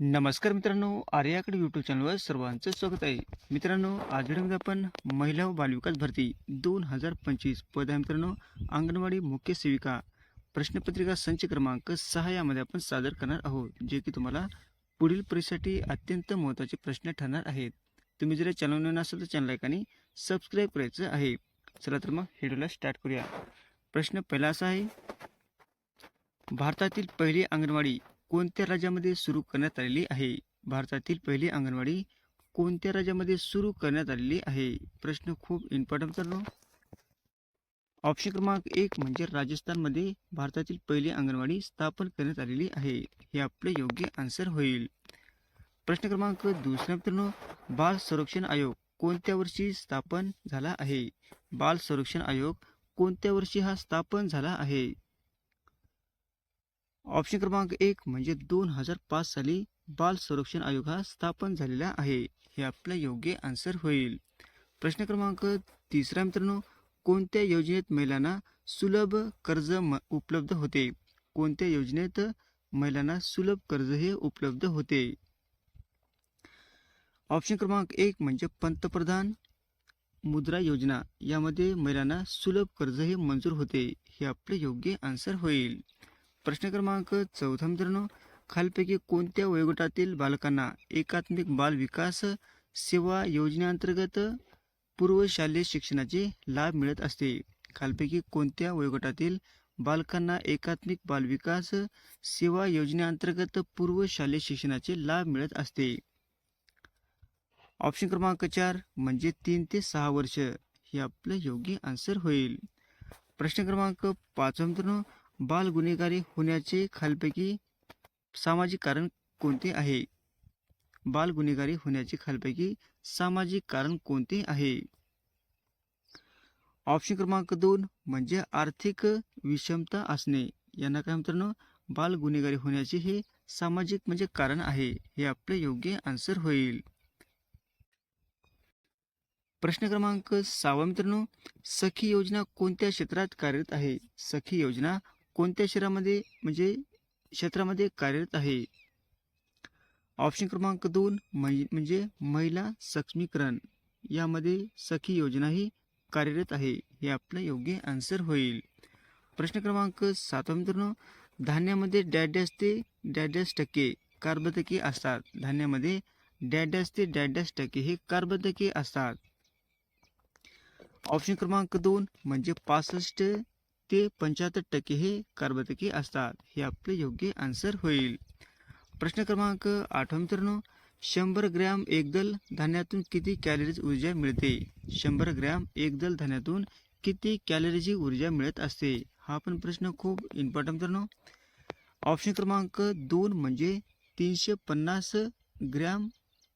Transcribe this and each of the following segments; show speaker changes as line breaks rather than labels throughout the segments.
नमस्कार मित्रांनो, आर्याकडे यूट्यूब चॅनलवर सर्वांचं स्वागत आहे. मित्रांनो, आज व्हिडिओमध्ये आपण महिला व बालविकास भरती 2025 पद आहे मित्रांनो, अंगणवाडी मुख्य सेविका प्रश्नपत्रिका संच क्रमांक 6 यामध्ये आपण सादर करणार आहोत, जे की तुम्हाला पुढील परीक्षेसाठी अत्यंत महत्त्वाचे प्रश्न ठरणार आहेत. तुम्ही जर चॅनल नवीन असाल तर चॅनल लाईक आणि सबस्क्राईब करायचं आहे. चला तर मग व्हिडिओला स्टार्ट करूया. प्रश्न पहिला असा आहे, भारतातील पहिली अंगणवाडी कोणत्या राज्यामध्ये सुरू करण्यात आलेली आहे? भारतातील पहिली अंगणवाडी कोणत्या राज्यामध्ये सुरू करण्यात आलेली आहे? प्रश्न खूप इम्पॉर्टंट मित्रांनो. ऑप्शन क्रमांक 1 म्हणजे राजस्थानमध्ये भारतातील पहिली अंगणवाडी स्थापन करण्यात आलेली आहे. हे आपले योग्य आन्सर होईल. प्रश्न क्रमांक दुसरा मित्रांनो, बाल संरक्षण आयोग कोणत्या वर्षी स्थापन झाला आहे? बाल संरक्षण आयोग कोणत्या वर्षी हा स्थापन झाला आहे? ऑप्शन क्रमांक 1 म्हणजे 2005 साली बाल संरक्षण आयोग हा स्थापन झालेला आहे. हे आपलं योग्य आन्सर होईल. प्रश्न क्रमांक तिसरा मित्रांनो, कोणत्या योजनेत महिलांना सुलभ कर्ज उपलब्ध होते? कोणत्या योजनेत महिलांना सुलभ कर्ज हे उपलब्ध होते? ऑप्शन क्रमांक 1 म्हणजे पंतप्रधान मुद्रा योजना, यामध्ये महिलांना सुलभ कर्ज हे मंजूर होते. हे आपले योग्य आन्सर होईल. प्रश्न क्रमांक चौथा मित्रांनो, खालपैकी कोणत्या वयोगटातील बालकांना एकात्मिक बाल विकास सेवा योजनेअंतर्गत पूर्वशालेय शिक्षणाचे लाभ मिळत असते? खालपैकी कोणत्या वयोगटातील बालकांना एकात्मिक बाल विकास सेवा योजनेअंतर्गत पूर्वशालेय शिक्षणाचे लाभ मिळत असते? ऑप्शन क्रमांक 4 म्हणजे 3 ते 6 वर्ष. हे आपलं योग्य आन्सर होईल. प्रश्न क्रमांक 5 मित्रांनो, बाल गुन्हेगारी होण्याचे खालपैकी सामाजिक कारण कोणते आहे? बाल गुन्हेगारी होण्याचे खालपैकी सामाजिक कारण कोणते आहे? ऑप्शन क्रमांक 2 म्हणजे आर्थिक विषमता असणे. यांना काय मित्रांनो, बाल गुन्हेगारी होण्याचे हे सामाजिक म्हणजे कारण आहे. हे आपले योग्य आन्सर होईल. प्रश्न क्रमांक 6 मित्रांनो, सखी योजना कोणत्या क्षेत्रात कार्यरत आहे? सखी योजना कोणत्या क्षेत्रामध्ये कार्यरत आहे? ऑप्शन क्रमांक 2 म्हणजे महिला सक्षमीकरण, यामध्ये सखी योजना ही कार्यरत आहे. हे आपलं योग्य आन्सर होईल. प्रश्न क्रमांक 7 मित्रांनो, धान्यामध्ये डॅश ते डॅश टक्के कार्बोदके असतात. धान्यामध्ये डॅश ते डॅश टक्के हे कार्बोदके असतात. ऑप्शन क्रमांक 2 म्हणजे 65 ते 75% हे कार्बोदके असतात. हे आपले योग्य आन्सर होईल. प्रश्न क्रमांक 8 मित्रांनो, 100 ग्रॅम एकदल धान्यातून किती कॅलरीज ऊर्जा मिळते? 100 ग्रॅम एकदल धान्यातून किती कॅलरीची ऊर्जा मिळत असते? हा पण प्रश्न खूप इम्पॉर्टंट मित्रांनो. ऑप्शन क्रमांक 2 म्हणजे 350 ग्रॅम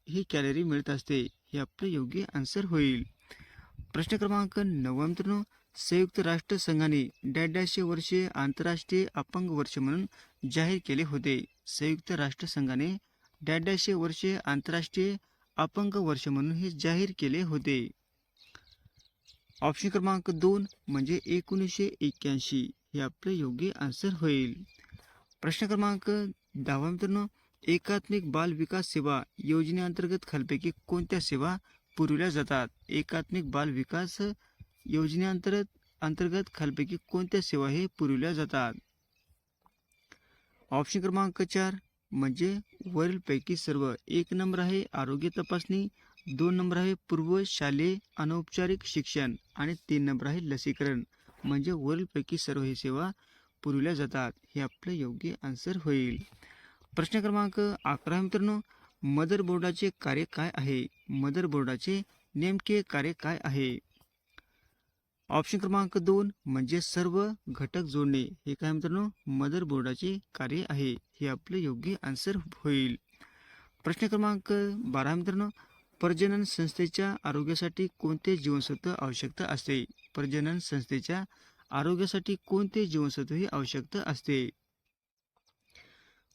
ही कॅलरी मिळत असते. हे आपले योग्य आन्सर होईल. प्रश्न क्रमांक 9 मित्रांनो, संयुक्त राष्ट्र संघाने डॅशे वर्षे आंतरराष्ट्रीय अपंग वर्ष म्हणून जाहीर केले होते. संयुक्त राष्ट्र संघाने डॅशे वर्षे आंतरराष्ट्रीय अपंग वर्ष म्हणून हे जाहीर केले होते. ऑप्शन क्रमांक 2 म्हणजे 1981. हे आपले योग्य आन्सर होईल. प्रश्न क्रमांक 10 मित्रांनो, एकात्मिक बाल विकास सेवा योजनेअंतर्गत खालपैकी कोणत्या सेवा पुरविल्या जातात? एकात्मिक बाल विकास योजनेअंतर्गत खालपैकी कोणत्या सेवा हे पुरविल्या जातात? ऑप्शन क्रमांक 4 म्हणजे वरीलपैकी सर्व. 1 नंबर आहे आरोग्य तपासणी, 2 नंबर आहे पूर्व शालेय अनौपचारिक शिक्षण आणि 3 नंबर आहे लसीकरण. म्हणजे वरीलपैकी सर्व ही सेवा पुरविल्या जातात. हे आपलं योग्य आन्सर होईल. प्रश्न क्रमांक 11 मित्रांनो, मदर बोर्डाचे कार्य काय आहे? मदर बोर्डाचे नेमके कार्य काय आहे? ऑप्शन क्रमांक 2 म्हणजे सर्व घटक जोडणे. हे काय मित्रांनो, मदर बोर्डाचे कार्य आहे. हे आपले योग्य आन्सर होईल. प्रश्न क्रमांक 12 मित्रांनो, प्रजनन संस्थेच्या आरोग्यासाठी कोणते जीवनसत्व आवश्यकता असते? प्रजनन संस्थेच्या आरोग्यासाठी कोणते जीवनसत्व ही आवश्यकता असते?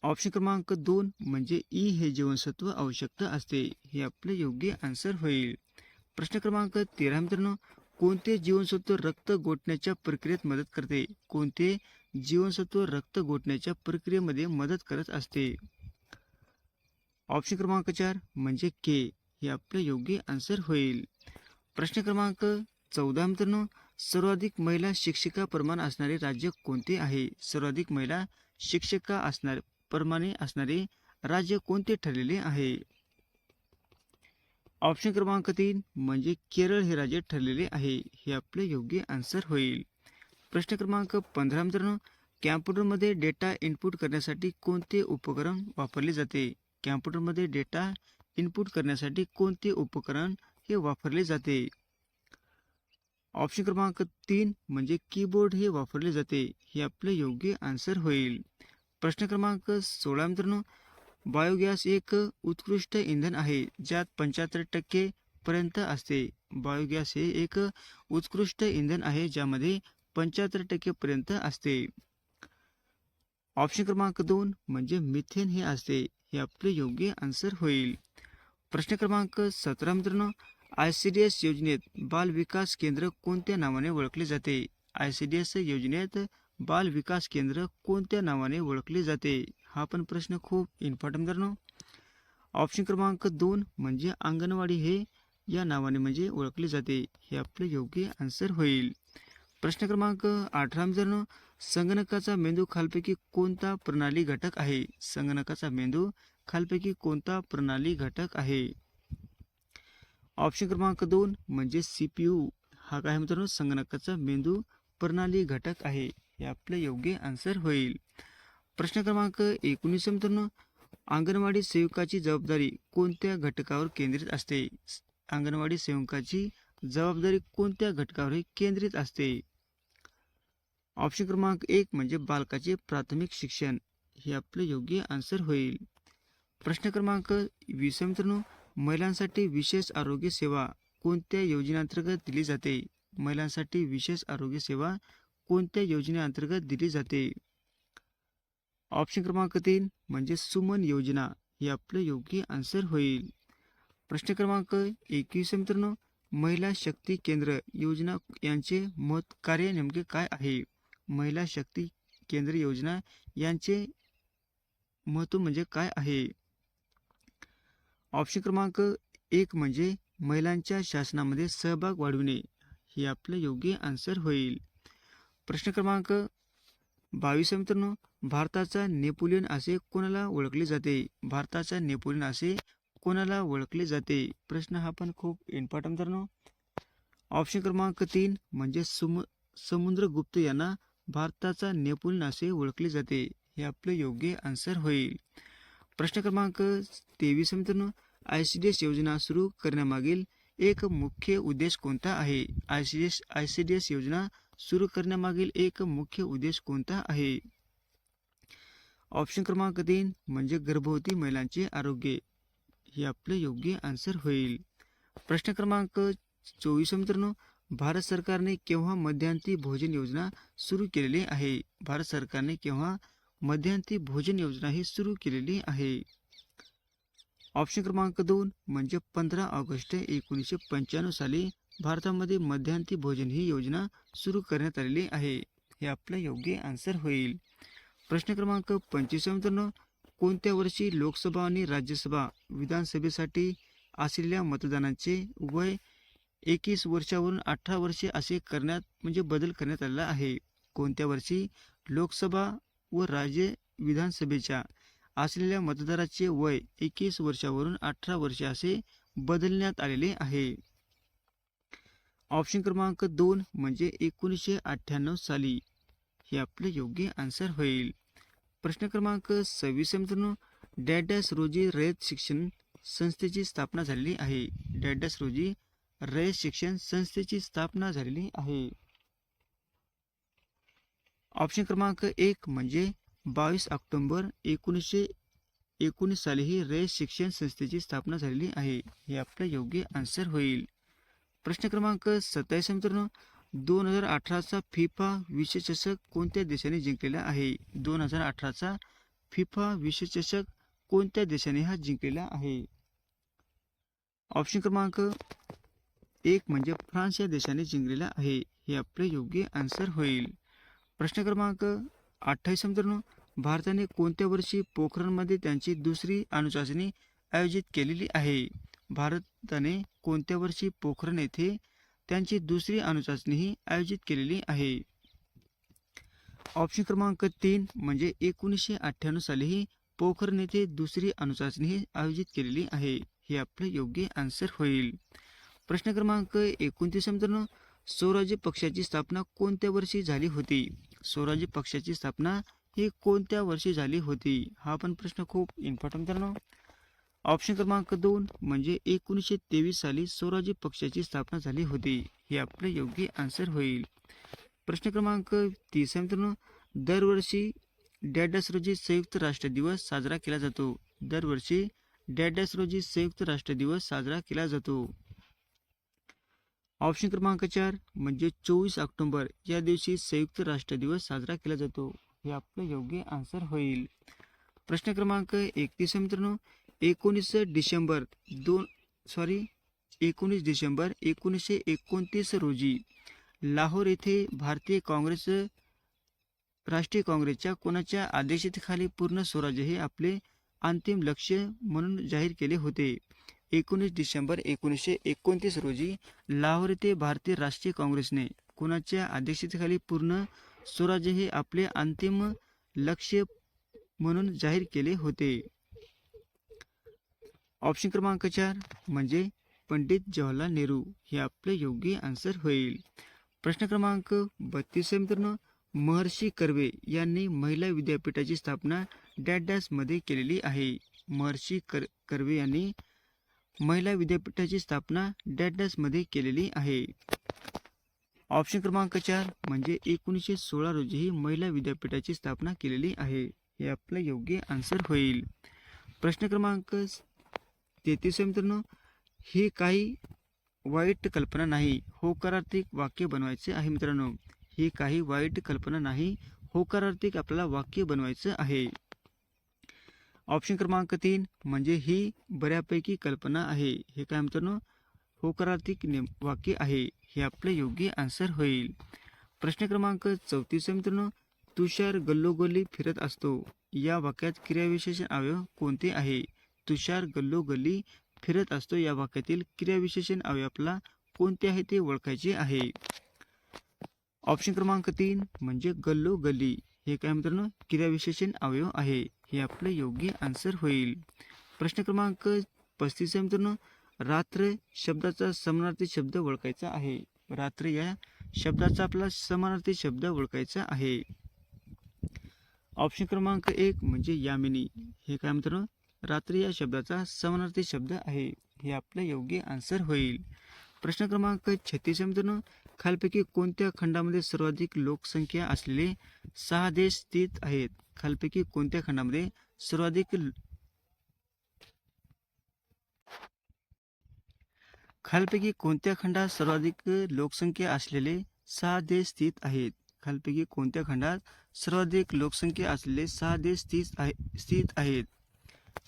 ऑप्शन क्रमांक 2 म्हणजे ई हे जीवनसत्व आवश्यकता असते. हे आपले योग्य आन्सर होईल. प्रश्न क्रमांक 13 मित्रांनो, कोणते जीवनसत्व रक्त गोठण्याच्या प्रक्रियेत मदत करते? कोणते जीवनसत्व रक्त गोठण्याच्या प्रक्रियेमध्ये मदत करत असते? ऑप्शन क्रमांक 4 म्हणजे के, हे आपलं योग्य आन्सर होईल. प्रश्न क्रमांक 14 मित्रांनो, सर्वाधिक महिला शिक्षिका प्रमाण असणारे राज्य कोणते आहे? सर्वाधिक महिला शिक्षिका प्रमाणे असणारे राज्य कोणते ठरलेले आहे? ऑप्शन क्रमांक 3 म्हणजे केरळ हे राज्य ठरलेले आहे, हे आपले योग्य आन्सर होईल. प्रश्न क्रमांक 15 मित्रांनो, कॅम्प्युटरमध्ये डेटा इनपुट करण्यासाठी कोणते उपकरण वापरले जाते? कॅम्प्युटरमध्ये डेटा इनपुट करण्यासाठी कोणते उपकरण हे वापरले जाते? ऑप्शन क्रमांक 3 म्हणजे कीबोर्ड हे वापरले जाते, हे आपले योग्य आन्सर होईल. प्रश्न क्रमांक 16 मित्रांनो, बायोगॅस एक उत्कृष्ट इंधन आहे ज्यात 75% पर्यंत असते. बायोगॅस हे एक उत्कृष्ट इंधन आहे ज्यामध्ये 75% पर्यंत असते. ऑप्शन क्रमांक 2 म्हणजे मिथेन हे असते, हे आपले योग्य आन्सर होईल. प्रश्न क्रमांक 17 मित्रांनो, ICDS योजनेत बाल विकास केंद्र कोणत्या नावाने ओळखले जाते? ICDS योजनेत बाल विकास केंद्र कोणत्या नावाने ओळखले जाते? हा पण प्रश्न खूप इम्पॉर्टंट मित्रांनो. ऑप्शन क्रमांक 2 म्हणजे अंगणवाडी हे या नावाने म्हणजे ओळखले जाते, हे आपले योग्य आन्सर होईल. प्रश्न क्रमांक 18 मित्रांनो, संगणकाचा मेंदू खालपैकी कोणता प्रणाली घटक आहे? संगणकाचा मेंदू खालपैकी कोणता प्रणाली घटक आहे? ऑप्शन क्रमांक 2 म्हणजे CPU हा काय मित्रांनो संगणकाचा मेंदू प्रणाली घटक आहे, हे आपले योग्य आन्सर होईल. प्रश्न क्रमांक 19 मित्रांनो, अंगणवाडी सेविकाची जबाबदारी कोणत्या घटकावर केंद्रित असते? अंगणवाडी सेवकाची जबाबदारी कोणत्या घटकावर केंद्रित असते? ऑप्शन क्रमांक 1 म्हणजे बालकाचे प्राथमिक शिक्षण, हे आपले योग्य आन्सर होईल. प्रश्न क्रमांक 20 मित्रांनो, महिलांसाठी विशेष आरोग्य सेवा कोणत्या योजनेअंतर्गत दिली जाते? महिलांसाठी विशेष आरोग्य सेवा कोणत्या योजनेअंतर्गत दिली जाते? ऑप्शन क्रमांक 3 म्हणजे सुमन योजना, हे आपले योग्य आन्सर होईल. प्रश्न क्रमांक 21 मित्रांनो, महिला शक्ती केंद्र योजना यांचे कार्य नेमके काय आहे? महिला शक्ती केंद्र योजना यांचे महत्त्व म्हणजे काय आहे? ऑप्शन क्रमांक 1 म्हणजे महिलांच्या शासनामध्ये सहभाग वाढविणे, हे आपले योग्य आन्सर होईल. प्रश्न क्रमांक 22 मित्रांनो, भारताचा नेपोलियन असे कोणाला ओळखले जाते? भारताचा नेपोलियन असे कोणाला ओळखले जाते? प्रश्न हा पण खूप इम्पॉर्टंट मित्रांनो. ऑप्शन क्रमांक 3 म्हणजे समुद्रगुप्त यांना भारताचा नेपोलियन असे ओळखले जाते, हे आपले योग्य आन्सर होईल. प्रश्न क्रमांक 23 मित्रांनो, ICDS योजना सुरू करण्यामागील एक मुख्य उद्देश कोणता आहे? ICDS योजना सुरू करण्यामागील एक मुख्य उद्देश कोणता आहे? ऑप्शन क्रमांक 3 म्हणजे गर्भवती महिलांचे आरोग्य, हे आपले योग्य आन्सर होईल. प्रश्न क्रमांक 24 मित्रांनो, भारत सरकारने केव्हा मध्यांती भोजन योजना सुरू केलेली आहे? भारत सरकारने केव्हा मध्यांती भोजन योजना ही सुरू केलेली आहे? ऑप्शन क्रमांक 2 म्हणजे 15 ऑगस्ट 1995 साली भारतामध्ये मध्यांती भोजन ही योजना सुरू करण्यात आलेली आहे, हे आपलं योग्य आन्सर होईल. प्रश्न क्रमांक 25 मित्रांनो, कोणत्या वर्षी लोकसभा आणि राज्यसभा विधानसभेसाठी असलेल्या मतदानाचे वय 21 वर्षावरून 18 वर्षे असे बदल करण्यात आलेला आहे? कोणत्या वर्षी लोकसभा व राज्य विधानसभेच्या असलेल्या मतदाराचे वय 21 वर्षावरून 18 वर्षे असे बदलण्यात आलेले आहे? ऑप्शन क्रमांक 2 म्हणजे 1998 साली, हे आपले योग्य आन्सर होईल. प्रश्न क्रमांक 26 मित्रांनो, डॅश रोजी रयत शिक्षण संस्थेची स्थापना झालेली आहे? डॅश रोजी रयत शिक्षण संस्थेची स्थापना झालेली आहे? ऑप्शन क्रमांक 1 म्हणजे 22 ऑक्टोबर 1919 साली ही रयत शिक्षण संस्थेची स्थापना झालेली आहे, हे आपलं योग्य आन्सर होईल. प्रश्न क्रमांक 27 मित्रांनो, 2018चा फिफा विश्वचषक कोणत्या देशाने जिंकलेला आहे? 2018चा फिफा विश्वचषक कोणत्या देशाने हा जिंकलेला आहे? ऑप्शन क्रमांक 1 म्हणजे फ्रान्स या देशाने जिंकलेला आहे, हे आपले योग्य आन्सर होईल. प्रश्न क्रमांक 28 मित्रांनो, भारताने कोणत्या वर्षी पोखरणमध्ये त्यांची दुसरी अणुचाचणी आयोजित केलेली आहे? भारताने कोणत्या वर्षी पोखरण येथे त्यांची दुसरी अणुचाचणीही आयोजित केलेली आहे? ऑप्शन क्रमांक 3 म्हणजे 1998 सालीही पोखरण येथे दुसरी अणुचाचणी आयोजित केलेली आहे. हे आपले योग्य आन्सर होईल. प्रश्न क्रमांक 29 मित्रांनो, स्वराज्य पक्षाची स्थापना कोणत्या वर्षी झाली होती? स्वराज्य पक्षाची स्थापना ही कोणत्या वर्षी झाली होती? हा पण प्रश्न खूप इम्पॉर्टंट मित्रांनो. ऑप्शन क्रमांक 2 म्हणजे 1923 साली स्वराज्य पक्षाची स्थापना झाली होती. हे आपले योग्य आन्सर होईल. प्रश्न क्रमांक 30 मित्रांनो, दरवर्षी डॅडस रोजी संयुक्त राष्ट्र दिवस साजरा केला जातो. दरवर्षी डॅडस रोजी संयुक्त राष्ट्र दिवस साजरा केला जातो. ऑप्शन क्रमांक 4 म्हणजे 24 ऑक्टोबर या दिवशी संयुक्त राष्ट्र दिवस साजरा केला जातो. हे आपलं योग्य आन्सर होईल. प्रश्न क्रमांक 31 मित्रांनो, 19 डिसेंबर 1929 रोजी लाहोर येथे राष्ट्रीय काँग्रेसच्या कोणाच्या अध्यक्षतेखाली पूर्ण स्वराज्य हे आपले अंतिम लक्ष्य म्हणून जाहीर केले होते? 19 डिसेंबर 1929 रोजी लाहोर येथे भारतीय राष्ट्रीय काँग्रेसने कोणाच्या अध्यक्षतेखाली पूर्ण स्वराज्य हे आपले अंतिम लक्ष्य म्हणून जाहीर केले होते? ऑप्शन क्रमांक 4 म्हणजे पंडित जवाहरलाल नेहरू. हे आपले योग्य आन्सर होईल. प्रश्न क्रमांक 32 मित्रांनो, महर्षी कर्वे यांनी महिला विद्यापीठाची स्थापना डॅश मध्ये केलेली आहे? महर्षी कर्वे यांनी महिला विद्यापीठाची स्थापना डॅश मध्ये केलेली आहे? ऑप्शन क्रमांक 4 म्हणजे 1916 रोजी ही महिला विद्यापीठाची स्थापना केलेली आहे. हे आपलं योग्य आन्सर होईल. प्रश्न क्रमांक 33 मित्रांनो, ही काही वाईट कल्पना नाही, होकारार्थी वाक्य बनवायचे आहे मित्रांनो. ही काही वाईट कल्पना नाही, होकारार्थी आपल्याला वाक्य बनवायचं आहे. ऑप्शन क्रमांक 3 म्हणजे ही बऱ्यापैकी कल्पना आहे. हे काय मित्रांनो, होकारार्थी वाक्य आहे. हे आपले योग्य आन्सर होईल. प्रश्न क्रमांक 34 मित्रांनो, तुषार गल्लोगल्ली फिरत असतो या वाक्यात क्रियाविशेषण अवयव कोणते आहे? तुषार गल्लोगल्ली फिरत असतो या वाक्यातील क्रियाविशेषण अवयव आपल्याला कोणते आहे ते ओळखायचे आहे. ऑप्शन क्रमांक 3 म्हणजे गल्लोगल्ली हे काय मित्रांनो, क्रियाविशेषण अवयव आहे. हे आपले योग्य आन्सर होईल. प्रश्न क्रमांक 35 मित्रांनो, रात्र शब्दाचा समानार्थी शब्द ओळखायचा आहे. रात्र या शब्दाचा आपला समानार्थी शब्द ओळखायचा आहे. ऑप्शन क्रमांक 1 म्हणजे यामिनी. हे काय मित्रांनो, रात्र या शब्दाचा समानार्थी शब्द आहे. हे आपले योग्य आन्सर होईल. प्रश्न क्रमांक 36 मित्रांनो, खालपैकी कोणत्या खंडामध्ये सर्वाधिक लोकसंख्या असलेले 6 देश स्थित आहेत? खालपैकी कोणत्या खंडामध्ये सर्वाधिक लोकसंख्या असलेले 6 देश स्थित आहेत? खालपैकी कोणत्या खंडात सर्वाधिक लोकसंख्या असलेले 6 देश स्थित आहेत?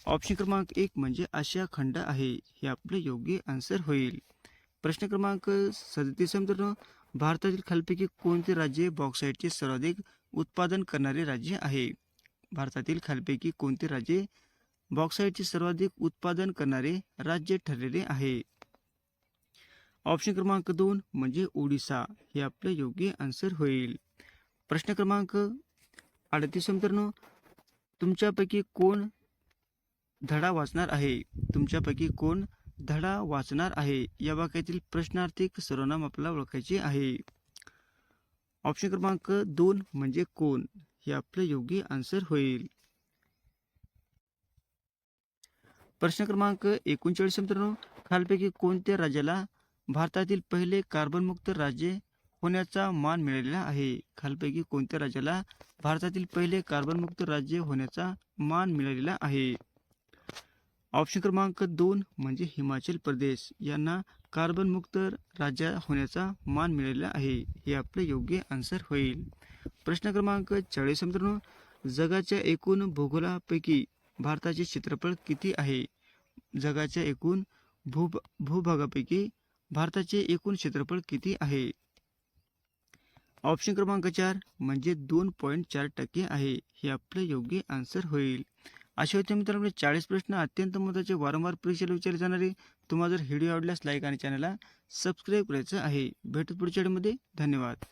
ऑप्शन क्रमांक 1 म्हणजे आशिया खंड आहे. हे आपले योग्य आन्सर होईल. प्रश्न क्रमांक 37 मित्रांनो, भारतातील खालपैकी कोणते राज्य बॉक्साईटचे सर्वाधिक उत्पादन करणारे राज्य आहे? भारतातील खालपैकी कोणते राज्य बॉक्साईटचे सर्वाधिक उत्पादन करणारे राज्य ठरलेले आहे? ऑप्शन क्रमांक 2 म्हणजे ओडिसा. हे आपले योग्य आन्सर होईल. प्रश्न क्रमांक 38 मित्रांनो, तुमच्यापैकी कोण धडा वाचणार आहे? तुमच्यापैकी कोण धडा वाचणार आहे या वाक्यातील प्रश्नार्थक सर्वनाम आपल्याला ओळखायचे आहे. ऑप्शन क्रमांक 2 म्हणजे कोण. हे आपले योग्य आन्सर होईल. प्रश्न क्रमांक 39 मित्रांनो, खालपैकी कोणत्या राज्याला भारतातील पहिले कार्बनमुक्त राज्य होण्याचा मान मिळालेला आहे? खालपैकी कोणत्या राज्याला भारतातील पहिले कार्बनमुक्त राज्य होण्याचा मान मिळालेला आहे? ऑप्शन क्रमांक 2 म्हणजे हिमाचल प्रदेश यांना कार्बनमुक्त राज्य होण्याचा मान मिळालेला आहे. हे आपले योग्य आन्सर होईल. प्रश्न क्रमांक 40 मित्रांनो, जगाच्या एकूण भूगोलापैकी भारताचे क्षेत्रफळ किती आहे? जगाच्या एकूण भूभागापैकी भारताचे एकूण क्षेत्रफळ किती आहे? ऑप्शन क्रमांक 4 म्हणजे 2.4% आहे. हे आपले योग्य आन्सर होईल. असे होते मित्रांनो 40 प्रश्न अत्यंत महत्त्वाचे वारंवार परीक्षेला विचारले जाणारे. तुम्हाला जर व्हिडिओ आवडल्यास लाईक आणि चॅनलला सबस्क्राईब करायचं आहे. भेटू पुढच्या व्हिडिओमध्ये. धन्यवाद.